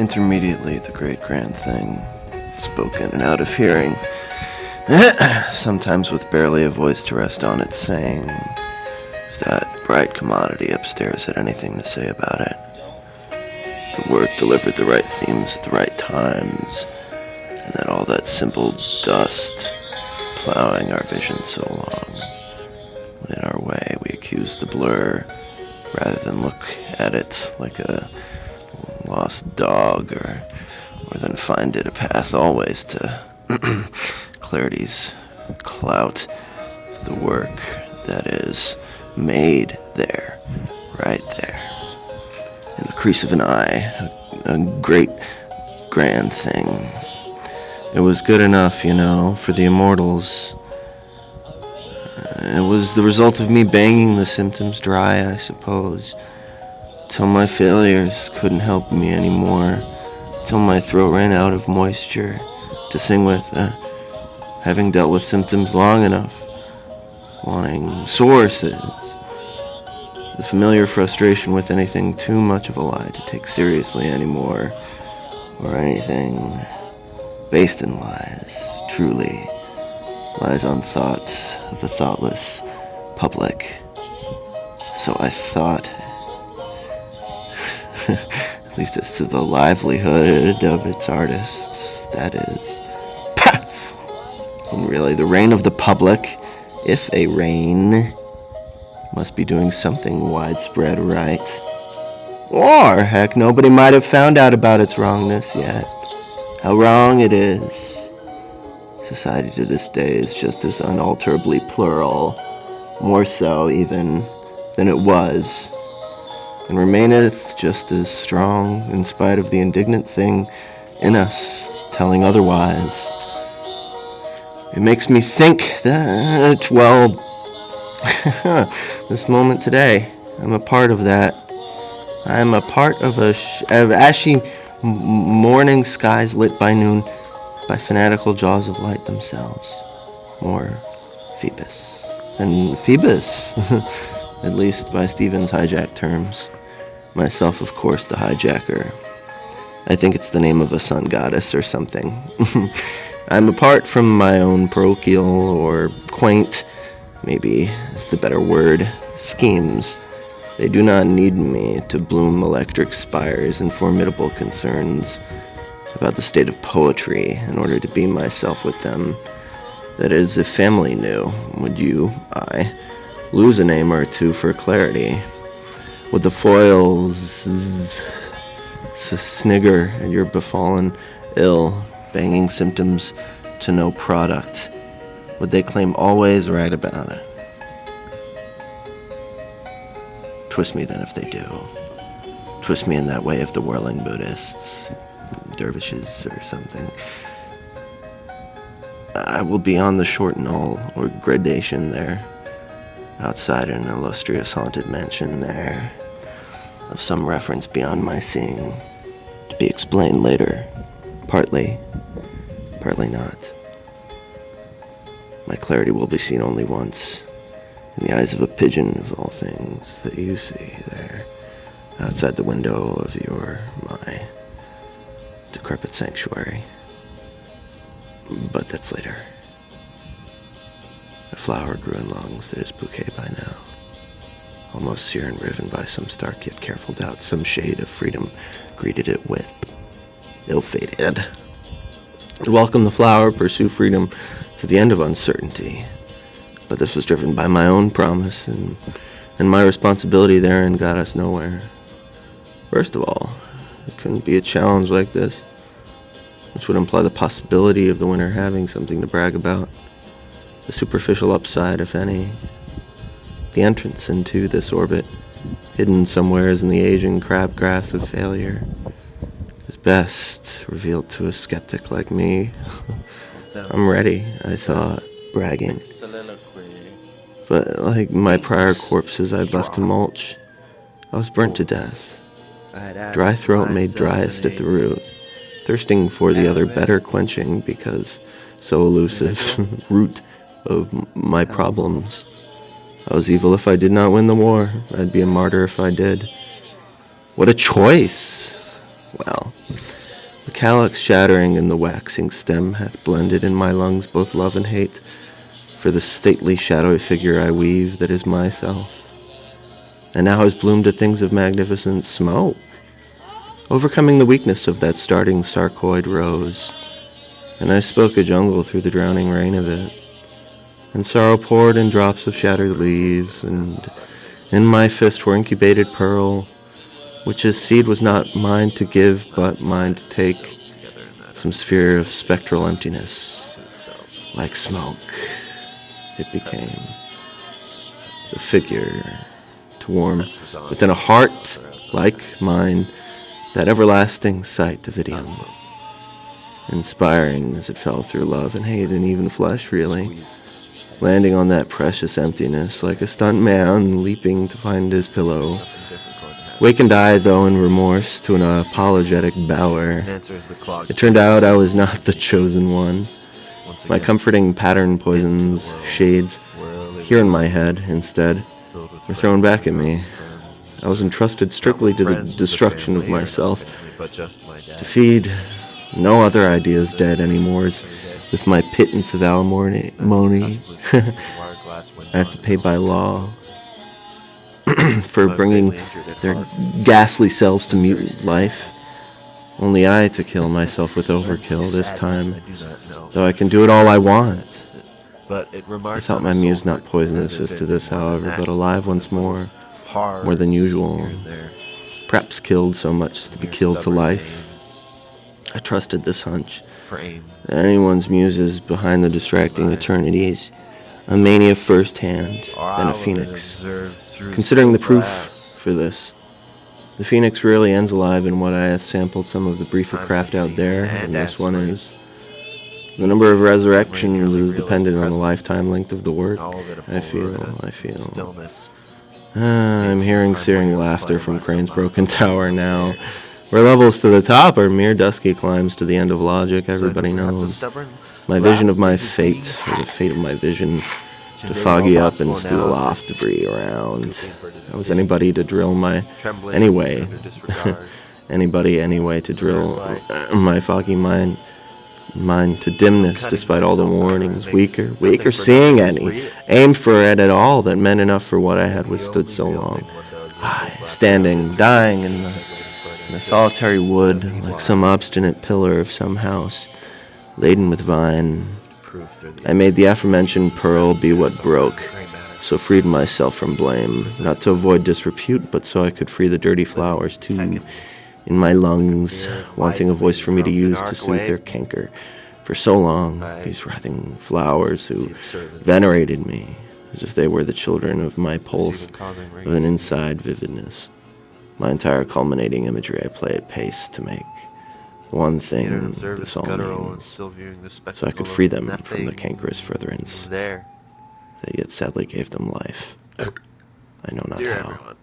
Intermediately, the great grand thing, spoken and out of hearing, sometimes with barely a voice to rest on it, saying, if that bright commodity upstairs had anything to say about it. The word delivered the right themes at the right times, and that all that simple dust plowing our vision so long. When in our way we accused the blur, rather than look at it like a lost dog, or then find it a path always to clarity's clout, the work that is made there, right there, in the crease of an eye, a great grand thing. It was good enough, for the immortals. It was the result of me banging the symptoms dry, I suppose, till my failures couldn't help me anymore, till my throat ran out of moisture to sing with, having dealt with symptoms long enough, wanting sources, the familiar frustration with anything too much of a lie to take seriously anymore, or anything based in lies, truly, lies on thoughts of the thoughtless public. So I thought, at least as to the livelihood of its artists, that is. And really, the reign of the public, if a reign, must be doing something widespread right. Or, heck, nobody might have found out about its wrongness yet. How wrong it is. Society to this day is just as unalterably plural, more so even than it was, and remaineth just as strong in spite of the indignant thing in us telling otherwise. It makes me think that, well, this moment today, I'm a part of that. I'm a part of of ashy morning skies lit by noon by fanatical jaws of light themselves. More Phoebus than Phoebus, at least by Stephen's hijacked terms. Myself, of course, the hijacker. I think it's the name of a sun goddess or something. I'm apart from my own parochial or quaint, maybe is the better word, schemes. They do not need me to bloom electric spires and formidable concerns about the state of poetry in order to be myself with them. That is, if family knew, would I, lose a name or two for clarity? Would the foils snigger at your befallen ill, banging symptoms to no product? Would they claim always right about it? Twist me then if they do. Twist me in that way of the whirling Buddhists, dervishes or something. I will be on the short knoll or gradation there, outside an illustrious haunted mansion there, of some reference beyond my seeing, to be explained later, partly not. My clarity will be seen only once, in the eyes of a pigeon of all things that you see there, outside the window of my decrepit sanctuary. But that's later. A flower grew in lungs that is bouquet by now, almost sear and riven by some stark yet careful doubt. Some shade of freedom greeted it with, ill-fated. Welcome the flower, pursue freedom to the end of uncertainty. But this was driven by my own promise, and my responsibility therein got us nowhere. First of all, it couldn't be a challenge like this, which would imply the possibility of the winner having something to brag about. The superficial upside, if any. The entrance into this orbit, hidden somewheres in the aging crabgrass of failure, is best revealed to a skeptic like me. I'm ready, I thought, bragging. But like my prior corpses I'd left to mulch, I was burnt to death. Dry throat made driest at the root, thirsting for the other better quenching because so elusive root of my problems. I was evil if I did not win the war. I'd be a martyr if I did. What a choice! Well, the calyx shattering in the waxing stem hath blended in my lungs both love and hate for the stately shadowy figure I weave that is myself, and now has bloomed to things of magnificent smoke, overcoming the weakness of that starting sarcoid rose. And I spoke a jungle through the drowning rain of it, and sorrow poured in drops of shattered leaves, and in my fist were incubated pearl, which his seed was not mine to give, but mine to take, some sphere of spectral emptiness, like smoke. It became the figure to warm within a heart like mine that everlasting sight of idiom, inspiring as it fell through love and hate and even flesh, really, landing on that precious emptiness like a stunt man leaping to find his pillow. Wakened I, though, in remorse to an apologetic bower. It turned out I was not the chosen one. My comforting pattern poisons, shades, here in my head, instead, were thrown back at me. I was entrusted strictly to the destruction of myself, to feed no other ideas dead anymore, with my pittance of alimony. I have to pay by law for bringing their ghastly selves to mutant life. Only I to kill myself with overkill this time, though I can do it all I want. I thought my muse not poisonous as to this, however, but alive once more than usual. Perhaps killed so much as to be killed to life. I trusted this hunch. That anyone's muses behind the distracting eternities, a mania first hand, then a phoenix. Considering the proof for this, the phoenix rarely ends alive in what I hath sampled some of the briefer craft out there, and this one is. The number of resurrections is dependent on the lifetime length of the work. I feel. I'm hearing searing laughter from Crane's broken tower now, where levels to the top are mere dusky climbs to the end of logic, everybody knows. My vision of my fate, or the fate of my vision, to foggy up and stew aloft debris around. Was anybody to drill my... Anyway. Anybody to drill my foggy mind to dimness despite all the warnings, weaker seeing any, aimed for it at all that meant enough for what I had withstood so long. I, standing, dying in the solitary wood, like some obstinate pillar of some house, laden with vine, I made the aforementioned pearl be what broke, so freed myself from blame, not to avoid disrepute, but so I could free the dirty flowers too, in my lungs, wanting a voice for me to use to soothe their canker. For so long, these writhing flowers who venerated me, as if they were the children of my pulse, with an inside vividness. My entire culminating imagery I play at pace to make one thing this all means, so I could free them from the cankerous furtherance that yet sadly gave them life. I know not how.